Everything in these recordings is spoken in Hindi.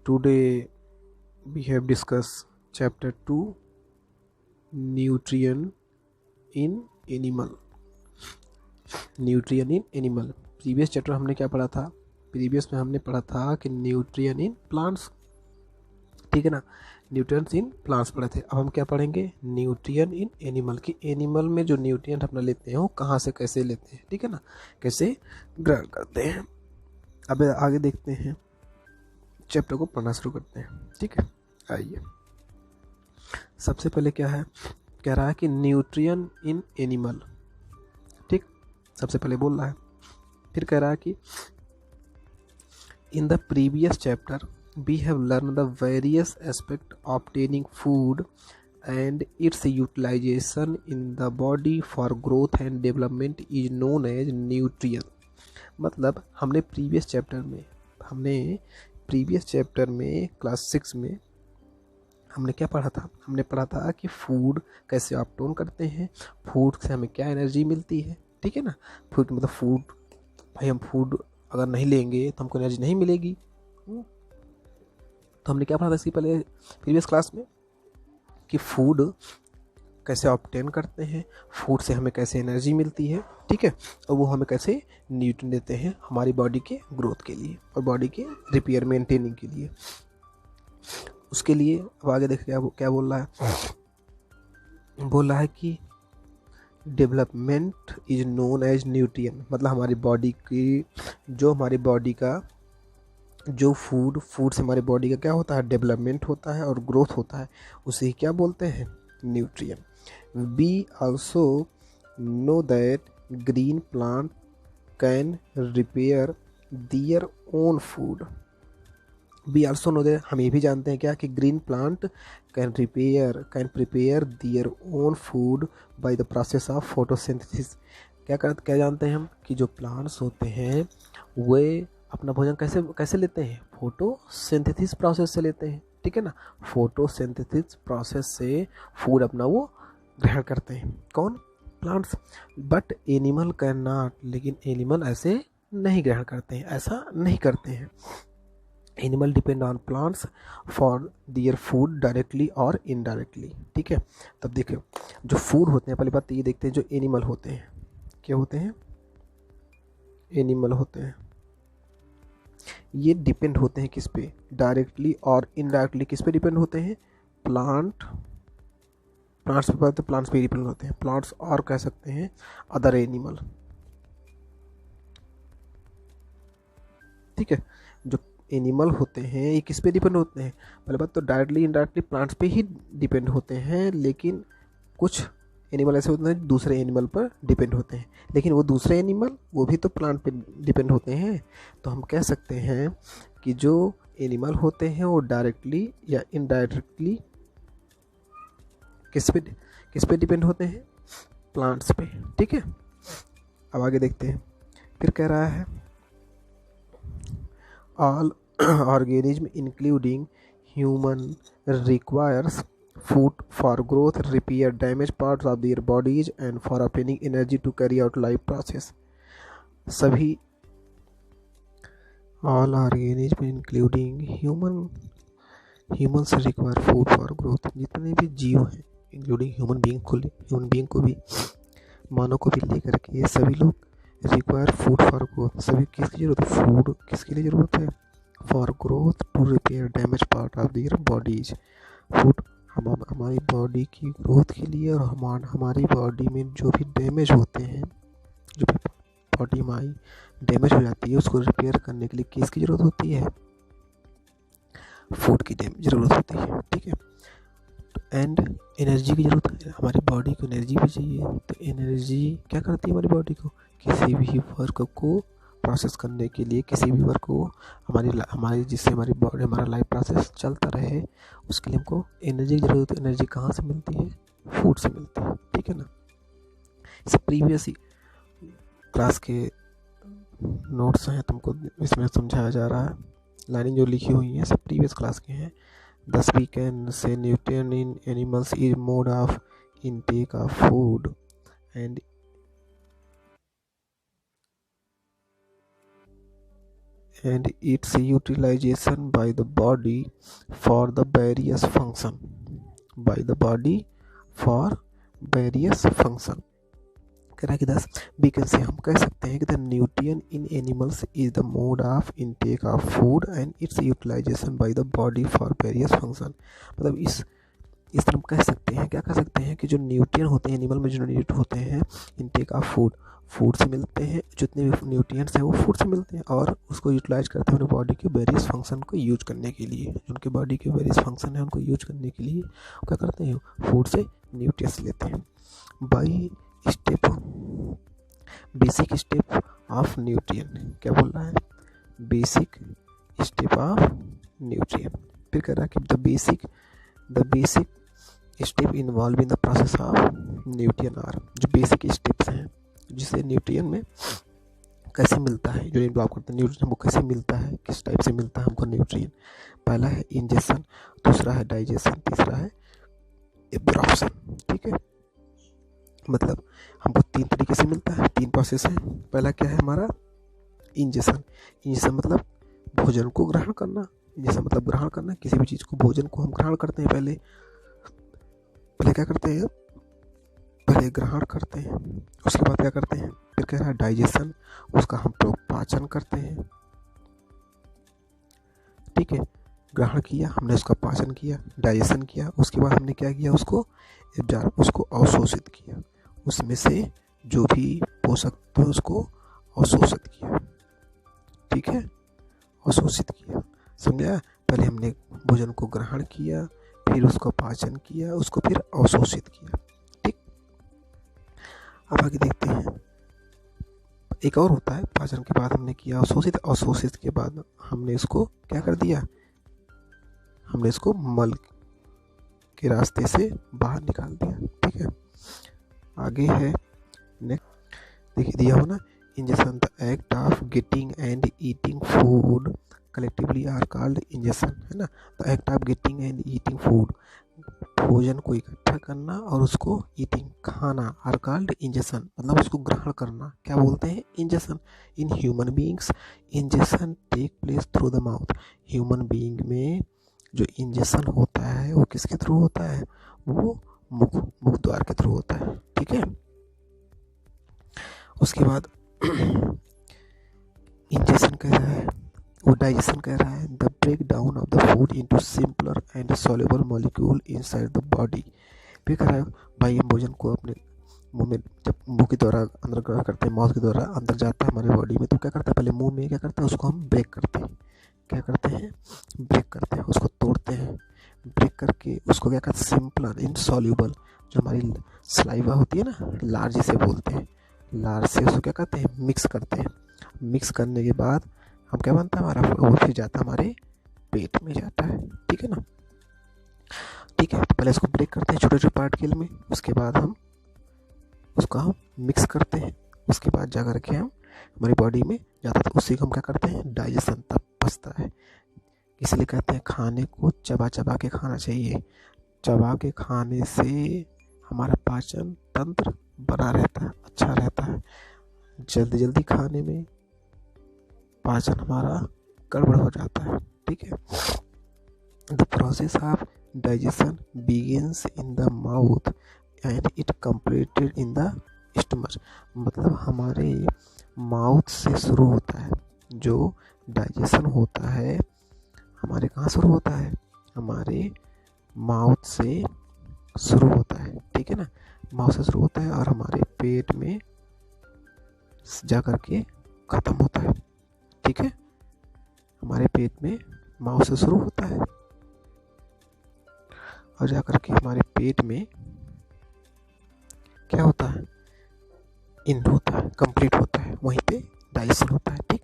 Today we have discussed chapter 2, nutrient in animal. Nutrient in animal. Previous chapter हमने क्या पढ़ा था? प्रीवियस में हमने पढ़ा था कि न्यूट्रिएंट इन प्लांट्स, ठीक है ना. न्यूट्रिएंट्स इन प्लांट्स पढ़े थे. अब हम क्या पढ़ेंगे? Nutrient in animal. की एनिमल में जो न्यूट्रिएंट अपना लेते हैं वो कहाँ से कैसे लेते हैं, ठीक है ना, कैसे ग्रहण करते हैं. अब आगे देखते हैं, चैप्टर को पढ़ना शुरू करते हैं. ठीक है, आइए. सबसे पहले क्या है, कह रहा है कि न्यूट्रिएंट इन एनिमल. ठीक, सबसे पहले बोल रहा है. फिर कह रहा है कि in the previous chapter we have learn the various aspect of obtaining food and its utilization in the body for growth and development is known as nutrient. मतलब हमने प्रीवियस चैप्टर में क्लास 6 में हमने क्या पढ़ा था? हमने पढ़ा था कि फूड कैसे ऑब्टेन करते हैं, फूड से हमें क्या एनर्जी मिलती है, ठीक है ना. फूड मतलब फूड, भाई हम फूड अगर नहीं लेंगे तो हमको एनर्जी नहीं मिलेगी. तो हमने क्या पढ़ा था इसकी पहले प्रीवियस क्लास में कि फूड कैसे ऑब्टेन करते हैं, फूड से हमें कैसे एनर्जी मिलती है, ठीक है, और वो हमें कैसे न्यूट्रिएंट देते हैं हमारी बॉडी के ग्रोथ के लिए और बॉडी के रिपेयर मेंटेनिंग के लिए. उसके लिए अब आगे देखिए क्या बोल रहा है. बोल रहा है कि development is known as nutrient. मतलब हमारी बॉडी का जो फूड से हमारी बॉडी का क्या होता है, डेवलपमेंट होता है और ग्रोथ होता है, उसे ही क्या बोलते हैं, nutrient. We also know that green plant can repair their own food. We also know that, हम ये भी जानते हैं क्या कि green plant can prepare their own food by the process of photosynthesis. क्या जानते हैं हम कि जो प्लांट्स होते हैं वे अपना भोजन कैसे लेते हैं, फोटोसिंथेसिस प्रोसेस से लेते हैं, ठीक है ना. फोटोसिंथेसिस प्रोसेस से फूड अपना वो ग्रहण करते हैं. कौन? Plants. But animal can not. लेकिन एनिमल ऐसे नहीं ग्रहण करते हैं, ऐसा नहीं करते हैं. Animal depend on plants for their food directly और इनडायरेक्टली, ठीक है. तब देखिए जो फूड होते हैं, पहली बात तो ये देखते हैं जो एनिमल होते हैं, क्या होते हैं, एनिमल होते हैं, ये डिपेंड होते हैं किस पे, डायरेक्टली और इनडायरेक्टली. किस पे डिपेंड होते हैं? प्लांट्स पे. तो प्लांट्स पे डिपेंड होते हैं, प्लांट्स और कह सकते हैं अदर एनिमल, ठीक है. जो एनिमल होते हैं ये किस पे डिपेंड होते हैं? पहले बात तो डायरेक्टली इनडायरेक्टली प्लांट्स पे ही डिपेंड होते हैं, लेकिन कुछ एनिमल ऐसे होते हैं दूसरे एनिमल पर डिपेंड होते हैं, लेकिन वो दूसरे एनिमल वो भी तो प्लांट पे डिपेंड होते हैं. तो हम कह सकते हैं कि जो एनिमल होते हैं वो डायरेक्टली या इनडायरेक्टली किस पे डिपेंड होते हैं? प्लांट्स पे, ठीक है. अब आगे देखते हैं. फिर कह रहा है all organism including human requires food for growth, repair damaged parts of their bodies and for obtaining energy to carry out life process. सभी all organism including humans require food for growth. जितने भी जीव हैं इंक्लूडिंग ह्यूमन बीइंग को भी, मानव को भी लेकर के ये सभी लोग रिक्वायर फूड फॉर ग्रोथ. सभी किसकी जरूरत है? फूड किसके लिए ज़रूरत है? For growth, to repair damage part of their bodies. Food हमारी बॉडी की ग्रोथ के लिए और हमारी बॉडी में जो भी डैमेज होते हैं, जो भी बॉडी हमारी डैमेज हो जाती है उसको रिपेयर करने के लिए किसकी ज़रूरत होती है? फूड की ज़रूरत होती है, ठीक है. एंड एनर्जी की ज़रूरत है, हमारी बॉडी को एनर्जी भी चाहिए. तो एनर्जी क्या करती है हमारी बॉडी को? किसी भी वर्क को प्रोसेस करने के लिए, किसी भी वर्क को हमारी जिससे हमारी बॉडी, हमारा लाइफ प्रोसेस चलता रहे, उसके लिए हमको एनर्जी की ज़रूरत है. एनर्जी कहाँ से मिलती है? फूड से मिलती है, ठीक है ना. इसे प्रीवियस क्लास के नोट्स हैं, तुमको इसमें समझाया जा रहा है. लाइनिंग जो लिखी हुई हैं सब प्रीवियस क्लास के हैं. Thus we can say nutrient in animals is mode of intake of food and and its utilization by the body for the various function, by the body for various function। कह रहा है कि 10 we can say, हम कह सकते हैं कि the nutrient in animals is the mode of intake of food and its utilization by the body for various function। मतलब इस तरह हम कह सकते हैं, क्या कह सकते हैं कि जो न्यूट्रिएंट होते हैं एनिमल में, जो न्यूट्रिएंट होते हैं इनटेक ऑफ फूड से मिलते हैं, जितने भी न्यूट्रिएंट्स हैं वो फूड से मिलते हैं और उसको यूटिलाइज करते हैं अपने बॉडी के वेरियस फंक्शन को यूज करने के लिए। जो उनके बॉडी के वेरियस फंक्शन है उनको यूज करने के लिए क्या करते हैं, फूड से न्यूट्रिएंट्स लेते हैं। By step, basic step of nutrient, क्या बोल रहा है, बेसिक स्टेप ऑफ न्यूट्रिएंट। फिर कह रहा है कि the basic step involve in the process of nutrient are, जो बेसिक स्टेप्स हैं जिसे न्यूट्रिएंट में कैसे मिलता है, जो इन्वॉल्व करते हैं न्यूट्रिएंट हमको कैसे मिलता है, किस टाइप से मिलता है हमको न्यूट्रिएंट। पहला है इंजेक्शन, दूसरा है डाइजेशन, तीसरा है एब्जॉर्प्शन। ठीक है, मतलब हमको 3 तरीके से मिलता है, 3 प्रोसेस है। पहला क्या है हमारा इंजेक्शन। इंजेक्शन मतलब भोजन को ग्रहण करना। इंजेक्शन मतलब ग्रहण करना, किसी भी चीज़ को, भोजन को हम ग्रहण करते हैं, पहले क्या करते हैं, पहले ग्रहण करते हैं, उसके बाद क्या करते हैं, फिर कह रहा है डाइजेशन, उसका हम लोग पाचन करते हैं। ठीक है, ग्रहण किया हमने, उसका पाचन किया, डाइजेशन किया, उसके बाद हमने क्या किया, उसको अवशोषित किया, उसमें से जो भी पोषक थे उसको अवशोषित किया। ठीक है, अवशोषित किया, समझा। पहले हमने भोजन को ग्रहण किया, फिर उसको पाचन किया, उसको फिर अवशोषित किया। ठीक, अब आगे देखते हैं, एक और होता है, पाचन के बाद हमने किया अवशोषित, अवशोषित के बाद हमने इसको क्या कर दिया, हमने इसको मल के रास्ते से बाहर निकाल दिया। ठीक है, आगे है नेक्स्ट, देखिए दिया हो ना, injection the act of getting and eating food collectively are called injection, है ना। The act of getting and eating food, भोजन को इकट्ठा करना और उसको ईटिंग खाना, आर कॉल्ड इंजेक्शन, मतलब उसको ग्रहण करना, क्या बोलते हैं, injection. In human beings injection take place through the mouth. Human being में जो इंजेक्शन होता है वो किसके थ्रू होता है, वो मुख द्वार के थ्रू होता है। ठीक है, उसके बाद इंजेक्शन कह रहा है, वो डाइजेशन कह रहा है, the break down of the food into simpler and soluble molecule inside the body. फिर कह रहा है भाई, हम भोजन को अपने मुंह में, जब मुंह के द्वारा अंदर ग्रहण करते हैं, माउथ के द्वारा अंदर जाता है हमारे बॉडी में, तो क्या करता है, पहले मुंह में क्या करता है, उसको हम ब्रेक करते हैं। क्या करते हैं, ब्रेक करते हैं, उसको तोड़ते हैं, ब्रेक करके उसको क्या करते हैं, सिंपलर इनसॉल्युबल, जो हमारी सलाइवा होती है ना, लार जिसे बोलते हैं, लार से उसको क्या करते हैं, मिक्स करते हैं। मिक्स करने के बाद हम क्या बनता है हमारा, वो फिर जाता है हमारे पेट में जाता है। ठीक है ना, ठीक है, तो पहले इसको ब्रेक करते हैं छोटे छोटे पार्टिकल में, उसके बाद हम उसको हम मिक्स करते हैं, उसके बाद जा कर के हम हमारी बॉडी में जाता है, तो उसी को हम क्या करते हैं, डाइजेशन तब पचता है। इसलिए कहते हैं खाने को चबा चबा के खाना चाहिए। चबा के खाने से हमारा पाचन तंत्र बना रहता है, अच्छा रहता है। जल्दी जल्दी खाने में पाचन हमारा गड़बड़ हो जाता है। ठीक है, the process of digestion begins in the mouth and it completed in the stomach. मतलब हमारे माउथ से शुरू होता है, जो डाइजेशन होता है हमारे कहाँ शुरू होता है, हमारे माउथ से शुरू होता है। ठीक है ना, माउथ से शुरू होता है और हमारे पेट में जा कर के ख़त्म होता है। ठीक है, हमारे पेट में माउथ से शुरू होता है और जा कर के हमारे पेट में क्या होता है, इंड होता है, कंप्लीट होता है, वहीं पे डाइजेशन होता है। ठीक,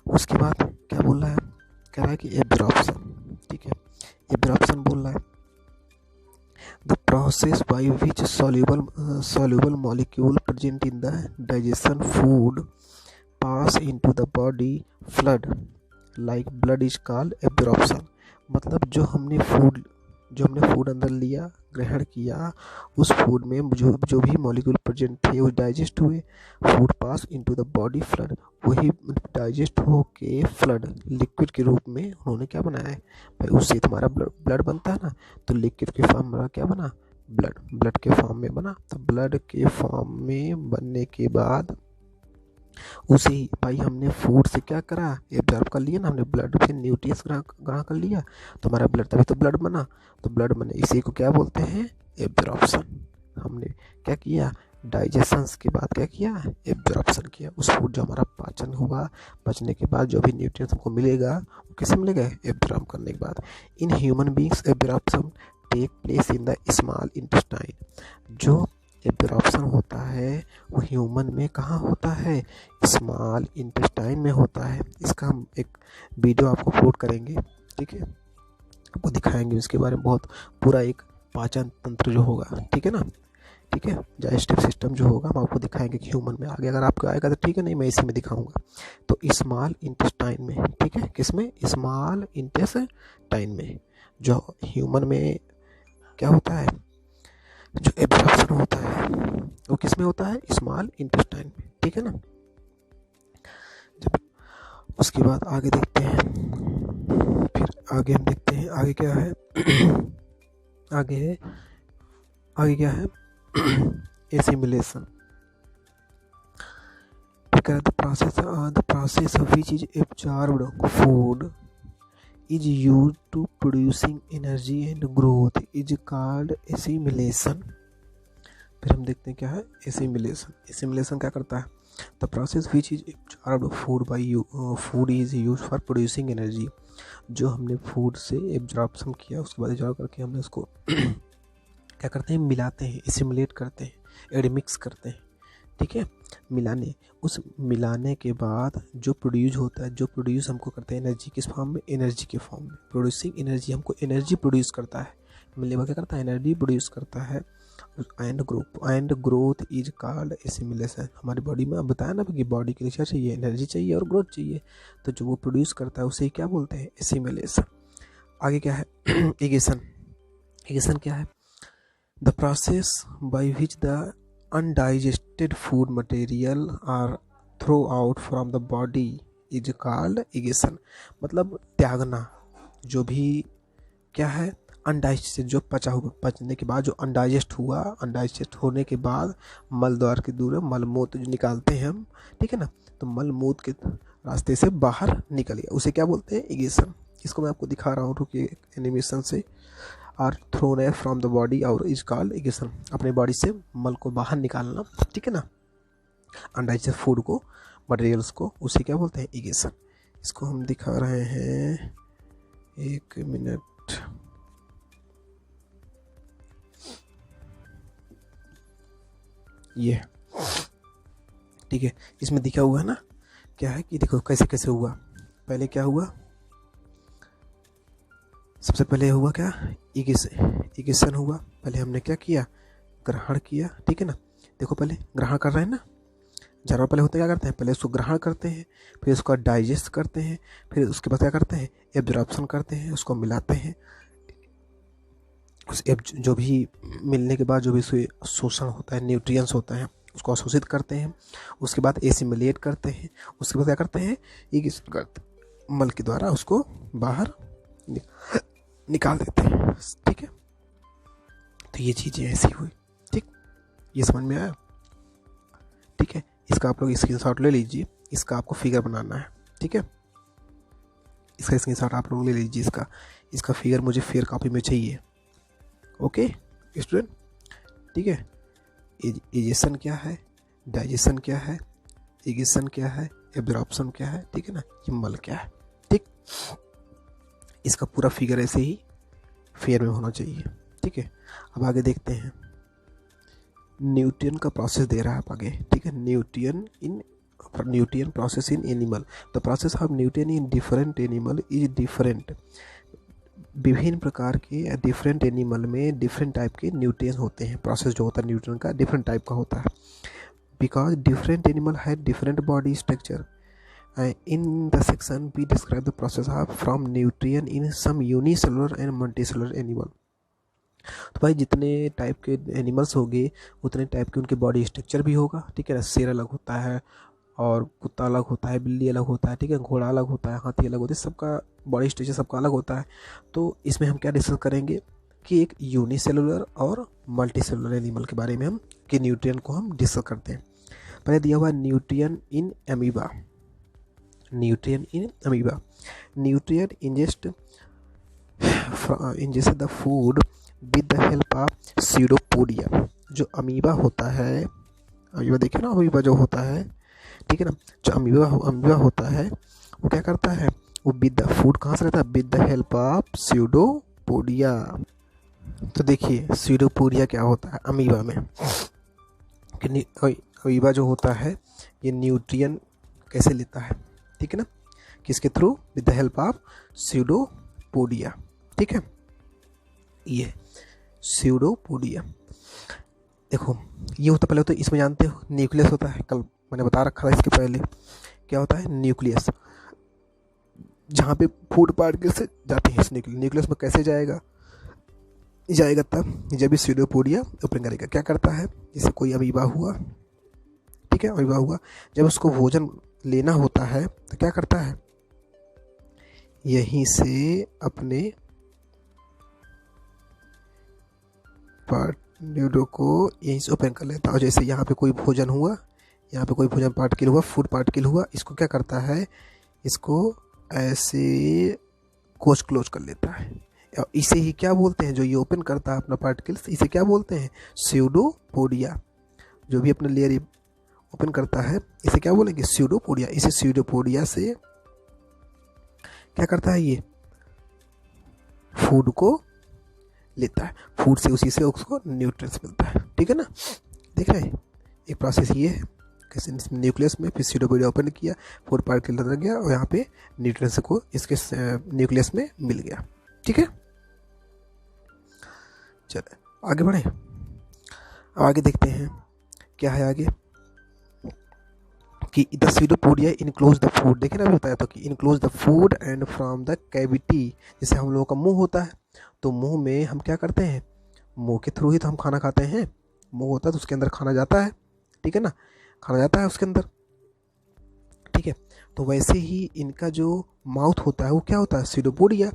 उसके बाद क्या बोल रहा है, कह रहा है कि एब्जॉर्प्शन। ठीक है, एब्जॉर्प्शन बोल रहा है, the process by which soluble molecule present in the digestion food pass into the body flood like blood is called absorption। मतलब जो हमने फूड जो हमने फूड अंदर लिया, ग्रहण किया, उस फूड में जो भी मॉलिक्यूल प्रेजेंट थे वो डाइजेस्ट हुए, food pass into the body flood, वही डाइजेस्ट होके फ्लड लिक्विड के रूप में उन्होंने क्या बनाया है भाई, उससे तुम्हारा ब्लड बनता है ना, तो लिक्विड के फॉर्म में क्या बना, ब्लड के फॉर्म में बना। तो ब्लड के फॉर्म में बनने के बाद उसे ही भाई हमने फूड से क्या करा, एब्जॉर्ब कर लिया ना, हमने ब्लड से न्यूट्रिएंट्स ग्रहण कर लिया, तो हमारा ब्लड, तभी तो ब्लड बना। तो ब्लड बने, इसी को क्या बोलते हैं, एब्जॉर्प्शन। हमने क्या किया, डाइजेशन के बाद क्या किया, एब्जॉर्प्शन किया। उस फूड जो हमारा पाचन हुआ, पचने के बाद जो भी न्यूट्रिएंट्स हमको मिलेगा वो किससे मिलेगा, एब्जॉर्ब करने के बाद। In human beings absorption take place in the small intestine. जो एब्जॉर्प्शन होता है वो ह्यूमन में कहाँ होता है, स्मॉल इंटेस्टाइन में होता है। इसका हम एक वीडियो आपको अपलोड करेंगे, ठीक है, आपको दिखाएंगे इसके बारे में बहुत पूरा एक पाचन तंत्र जो होगा, ठीक है ना, ठीक है, डाइजेस्टिव सिस्टम जो होगा हम आपको दिखाएंगे कि ह्यूमन में। आगे अगर आपको आएगा तो ठीक है, नहीं मैं इसी में दिखाऊंगा। तो स्मॉल इंटेस्टाइन में, ठीक है, किसमें, स्मॉल इंटेस्टाइन में। जो ह्यूमन में क्या होता है, जो एब्जॉर्प्शन होता है वो किस में होता है, स्मॉल इंटेस्टाइन में, ठीक है ना। जब उसके बाद आगे देखते हैं, फिर आगे हम देखते हैं आगे क्या है आगे क्या है assimilation. the process of which is absorbed food is used to producing energy and growth is called assimilation। फिर हम देखते हैं क्या है एसिमिलेशन। एसिमिलेशन क्या करता है, the process which is absorbed food by you, food is use for producing energy. जो हमने फूड से एब्जॉर्प्शन किया उसके बाद एब्जॉर्ब करके हमने उसको क्या करते हैं, मिलाते हैं, एसिमिलेट करते हैं, एडमिक्स करते हैं, ठीक है, उस मिलाने के बाद जो प्रोड्यूस होता है, जो प्रोड्यूस हमको करते हैं एनर्जी किस फॉर्म में, एनर्जी के फॉर्म में। प्रोड्यूसिंग एनर्जी हमको एनर्जी प्रोड्यूस करता है, मिलेगा क्या करता है, एनर्जी प्रोड्यूस करता है। And growth is called assimilation. हमारी बॉडी में अब बताया ना कि बॉडी के लिए क्या चाहिए, एनर्जी चाहिए और ग्रोथ चाहिए, तो जो वो प्रोड्यूस करता है उसे क्या बोलते हैं, एसिमिलेशन। आगे क्या है एगेशन। एगेशन क्या है, the process by which the undigested food material are thrown out from the body is called egestion। मतलब त्यागना, जो भी क्या है अनडाइजेस्टेड, जो पचा हुआ, पचने के बाद जो अनडाइजेस्ट हुआ, अनडाइजेस्ट होने के बाद मल द्वार के दूर मलमूत्र जो निकालते हैं हम, ठीक है ना, तो मलमूत्र के रास्ते से बाहर निकल गया, उसे क्या बोलते हैं, इगेशन। इसको मैं आपको दिखा रहा हूँ रुकिए एनिमेशन से। Are thrown air from the body और इज कॉल्ड इगेशन। अपने बॉडी से मल को बाहर निकालना, ठीक है ना, अनडाइजेस्टेड फूड को, मटेरियल्स को, उसे क्या बोलते हैं, इगेशन। इसको हम दिखा रहे हैं, एक मिनट, ये ठीक है, इसमें दिखा हुआ है ना, क्या है कि देखो कैसे कैसे हुआ। पहले क्या हुआ, सबसे पहले हुआ क्या, इगेशन हुआ। पहले हमने क्या किया, ग्रहण किया, ठीक है ना, देखो पहले ग्रहण कर रहे हैं ना, जानवर पहले होते क्या करते हैं, पहले उसको ग्रहण करते हैं, फिर उसको डाइजेस्ट करते हैं, फिर उसके बाद क्या करते हैं, एब्जॉर्प्शन करते हैं, उसको मिलाते हैं, उस जो भी मिलने के बाद जो भी उसके शोषण होता है, न्यूट्रिएंट्स होता है, उसको अवशोषित करते हैं, उसके बाद एसिमिलेट करते हैं, उसके बाद क्या करते हैं, इगेशन करते हैं, मल के द्वारा उसको बाहर निकाल देते हैं, ठीक है। तो ये चीज़ें ऐसी हुई, ठीक, ये समझ में आया, ठीक है। इसका आप लोग स्क्रीनशॉट ले लीजिए, इसका आपको फिगर बनाना है, ठीक है, इसका स्क्रीनशॉट आप लोग ले लीजिए, इसका फिगर मुझे फेयर कॉपी में चाहिए, ओके स्टूडेंट, ठीक है। इजेशन क्या है, डाइजेशन क्या है, इगेशन क्या है, एब्जॉर्प्शन क्या है, ठीक है ना, ये मल क्या है, ठीक। इसका पूरा फिगर ऐसे ही फेयर में होना चाहिए, ठीक है। अब आगे देखते हैं, न्यूट्रिएंट का प्रोसेस दे रहा है आप आगे, ठीक है, nutrient process in animal. The process of nutrient in different animal is different. विभिन्न प्रकार के डिफरेंट एनिमल में डिफरेंट टाइप के न्यूट्रिएंट्स होते हैं। प्रोसेस जो होता है न्यूट्रिएंट का डिफरेंट टाइप का होता है, because different animal have different body structure. In the section we describe the process of from nutrient in some unicellular and multicellular animal। तो भाई जितने टाइप के एनिमल्स होंगे उतने टाइप के उनके बॉडी स्ट्रक्चर भी होगा, ठीक है ना। शेर अलग होता है और कुत्ता अलग होता है, बिल्ली अलग होता है, ठीक है, घोड़ा अलग होता है, हाथी अलग होता है, सबका बॉडी स्ट्रक्चर सबका अलग होता है। तो इसमें हम क्या डिस्कस करेंगे कि एक यूनिसेलुलर और मल्टी सेलुलर एनिमल के बारे में हम कि न्यूट्रिएंट को हम डिस्कस करते हैं। पहले दिया हुआ nutrient in amoeba. Nutrient in amoeba, nutrient ingest the food with the help of pseudopodia. जो अमीबा होता है, अमीबा देखिए ना, अमीबा जो होता है, ठीक है ना, जो अमीबा होता है वो क्या करता है, वो विद द फूड कहाँ से लेता है, with the help of pseudopodia. तो देखिए सीडोपोडिया क्या होता है अमीबा में, कि अमीबा जो होता है ये न्यूट्रिएंट कैसे लेता है, ठीक है ना, किसके through, with the help of pseudopodia, ठीक है। ये सीडोपोडिया देखो ये होता, पहले तो इसमें जानते हो न्यूक्लियस होता है, कल मैंने बता रखा था इसके पहले, क्या होता है न्यूक्लियस, जहाँ पे फूड पार्टिकल्स जाते हैं इस न्यूक्लियस में कैसे जाएगा तब जब भी सीडोपोडिया ओपन करेगा। क्या करता है, जैसे कोई अमीबा हुआ, ठीक है, अमीबा हुआ, जब उसको भोजन लेना होता है तो क्या करता है, यहीं से अपने पार्ट को यहीं से ओपन कर लेता है। और जैसे यहाँ पे कोई भोजन हुआ, यहाँ पे कोई भोजन पार्टिकल हुआ, फूड पार्टिकल हुआ, इसको क्या करता है, इसको ऐसे क्लोज कर लेता है। और इसे ही क्या बोलते हैं, जो ये ओपन करता है अपना पार्टिकल्स, इसे क्या बोलते हैं, सीडोपोडिया। जो भी अपना लेयर ओपन करता है इसे क्या बोलेंगे, सीडोपोडिया। इसे सीडोपोडिया से क्या करता है, ये फूड को लेता है, फूड से उसी से उसको न्यूट्रिएंट्स मिलता है, ठीक है ना। देख रहे हैं एक प्रोसेस ये है, कैसे न्यूक्लियस में फिर सीडोपोडिया ओपन किया, फूड पार्टिकल अंदर गया और यहाँ पे न्यूट्रिएंट्स को इसके न्यूक्लियस में मिल गया, ठीक है। चले आगे बढ़े, आगे देखते हैं क्या है आगे, कि the pseudopodia enclose the food. देखिए ना अभी बताया था कि enclose the food and from the cavity, जैसे हम लोगों का मुंह होता है तो मुंह में हम क्या करते हैं, मुंह के थ्रू ही तो हम खाना खाते हैं, मुंह होता है तो उसके अंदर खाना जाता है, ठीक है ना, खाना जाता है उसके अंदर, ठीक है। तो वैसे ही इनका जो माउथ होता है वो क्या होता है, pseudopodia.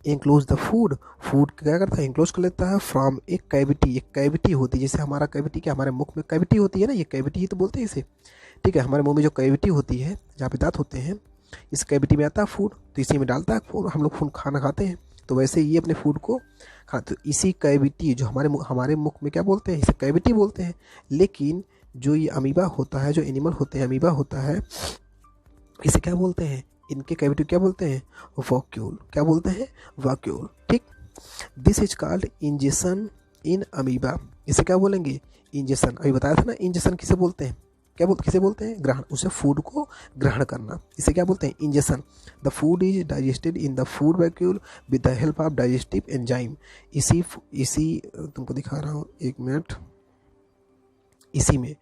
Enclose the food, food क्या करता है, इनक्लोज कर लेता है फ्रॉम एक कैविटी, एक कैविटी होती है, जैसे हमारा कैविटी क्या, हमारे मुख में कैविटी होती है ना, ये कैविटी ही तो बोलते हैं इसे, ठीक है। हमारे मुंह में जो कैविटी होती है जहाँ पे दांत होते हैं, इस कैविटी में आता है फूड, तो इसी में डालता है फूड, हम लोग फूड खाना खाते हैं। तो वैसे ये अपने फूड को खाते, तो इसी कैविटी जो हमारे मुख में क्या बोलते हैं, इसे कैविटी बोलते हैं। लेकिन जो ये अमीबा होता है, जो एनिमल होते हैं, अमीबा होता है, इसे क्या बोलते हैं, इनके कैविटी क्या बोलते हैं, वैक्यूल। क्या बोलते हैं, वैक्यूल, ठीक। This is called injection in amoeba. इसे क्या बोलेंगे, इंजेक्शन। अभी बताया था ना इंजेक्शन किसे बोलते हैं, किसे बोलते हैं, ग्रहण, उसे फूड को ग्रहण करना, इसे क्या बोलते हैं, injection. The food is digested in the food vacuole with the help of digestive enzyme. इसी तुमको दिखा रहा हूँ, एक मिनट, इसी में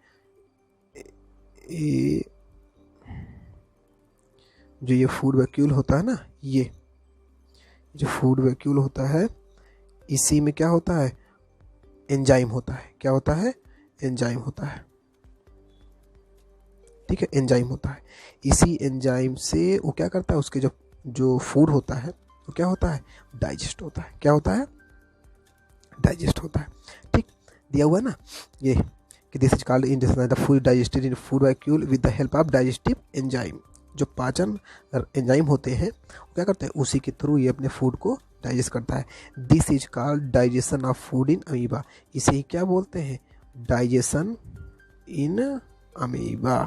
जो ये फूड वैक्यूल होता है ना, ये जो फूड वैक्यूल होता है, इसी में क्या होता है, एंजाइम होता है। क्या होता है, एंजाइम होता है, ठीक है, एंजाइम होता है। इसी एंजाइम से वो क्या करता है, उसके जो फूड होता है वो क्या होता है, डाइजेस्ट होता है। क्या होता है, डाइजेस्ट होता है, ठीक। दिया हुआ है ना ये, कि this is called injection the food digested in food vacuole with the help of digestive enzyme. जो पाचन एंजाइम होते हैं वो क्या करते हैं, उसी के थ्रू ये अपने फूड को डाइजेस्ट करता है। This is called digestion of food in amoeba. इसे ही क्या बोलते हैं, digestion in amoeba,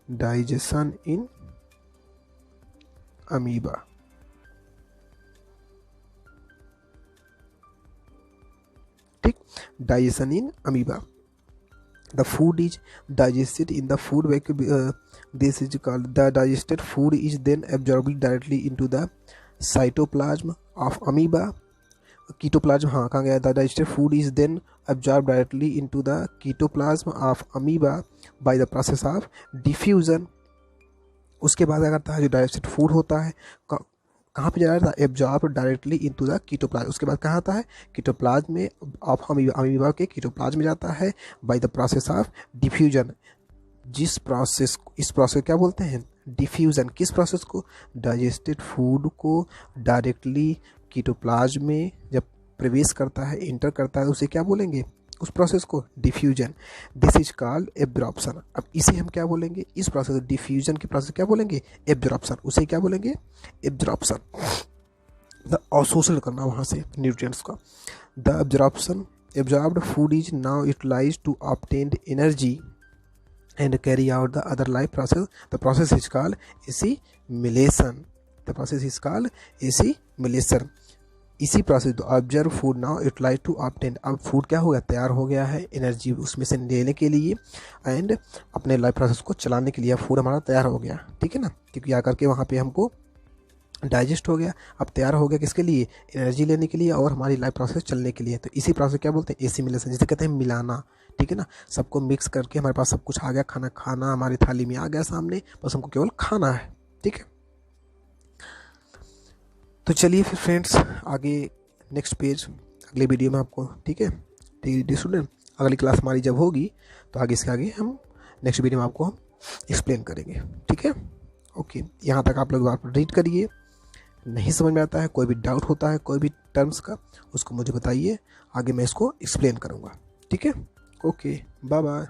digestion in amoeba, ठीक, digestion in amoeba. The food is digested in the food vacuum. This is called, the digested food is then absorbed directly into the cytoplasm of amoeba. Ketoplasm, हाँ कहाँ गया, the digested food is then absorbed directly into the ketoplasm of amoeba by the process of diffusion. उसके बाद क्या करता है, जो डाइजेस्टेड फूड होता है कहाँ पे जा रहा था, एब्जॉर्ब डायरेक्टली इनटू द कीटोप्लाज्म। उसके बाद कहाँ आता है, कीटोप्लाज्म में ऑफ अमीबा के कीटोप्लाज्म में जाता है bye the process of diffusion. जिस प्रोसेस, इस प्रोसेस क्या बोलते हैं, डिफ्यूजन। किस प्रोसेस को, डाइजेस्टेड फूड को डायरेक्टली कीटोप्लाज्म में जब प्रवेश करता है, इंटर करता है, उसे क्या बोलेंगे, उस प्रोसेस को diffusion. This is called absorption. अब इसे हम क्या बोलेंगे, इस प्रोसेस डिफ्यूजन के प्रोसेस क्या बोलेंगे, एब्जॉर्प्शन। उसे क्या बोलेंगे, एब्जॉर्प्शन। द अवशोषण करना वहाँ से न्यूट्रिएंट्स का। The absorption, absorbed food is now utilized to obtain energy and carry out the other life process. The process is called assimilation. The process is called assimilation. इसी प्रोसेस तो observe food now utilize to obtain. अब फूड क्या हो गया, तैयार हो गया है एनर्जी उसमें से लेने के लिए एंड अपने लाइफ प्रोसेस को चलाने के लिए। फूड हमारा तैयार हो गया, ठीक है ना, क्योंकि आकर के वहाँ पे हमको डाइजेस्ट हो गया। अब तैयार हो गया किसके लिए, एनर्जी लेने के लिए और हमारी लाइफ प्रोसेस चलने के लिए। तो इसी प्रोसेस क्या बोलते हैं, एसिमिलेशन, जिसे कहते हैं मिलाना, ठीक है ना। सबको मिक्स करके हमारे पास सब कुछ आ गया, खाना हमारी थाली में आ गया सामने, बस हमको केवल खाना है, ठीक है। तो चलिए फिर फ्रेंड्स आगे नेक्स्ट पेज अगले वीडियो में आपको, ठीक है स्टूडेंट, अगली क्लास हमारी जब होगी तो आगे इसके आगे हम नेक्स्ट वीडियो में आपको हम एक्सप्लेन करेंगे, ठीक है। ओके, यहाँ तक आप लोग आप रीड करिए। नहीं समझ में आता है, कोई भी डाउट होता है कोई भी टर्म्स का, उसको मुझे बताइए, आगे मैं इसको एक्सप्लेन करूँगा, ठीक है। Okay, bye bye.